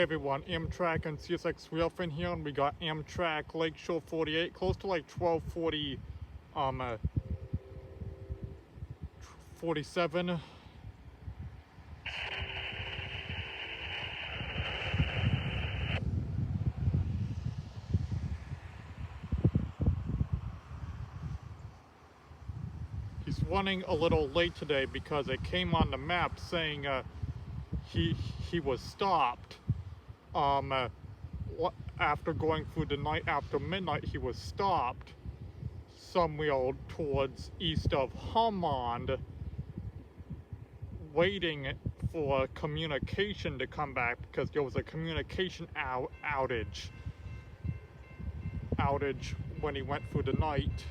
Everyone, Amtrak and CSX Wheelfin here, and we got Amtrak Lakeshore 48, close to like 1240, 47. He's running a little late today because it came on the map saying he was stopped. After going through the night after midnight, he was stopped somewhere towards east of Hammond, waiting for communication to come back because there was a communication outage when he went through the night.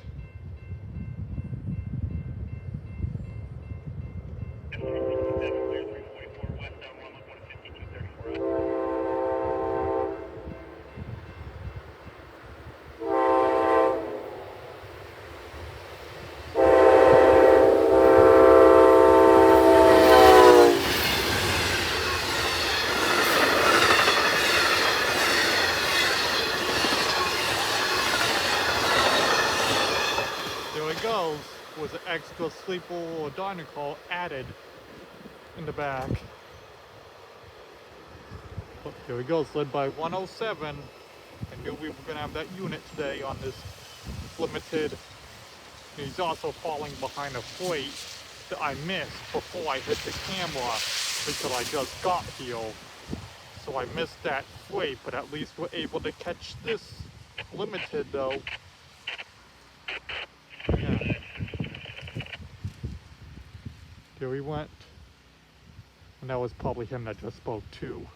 There it goes, with an extra sleeper or dining car added in the back. But here he goes, led by 107. I knew we were going to have that unit today on this limited. He's also falling behind a freight that I missed before I hit the camera because I just got here. So I missed that freight, but at least we're able to catch this limited though. Yeah. There he went. And that was probably him that just spoke too.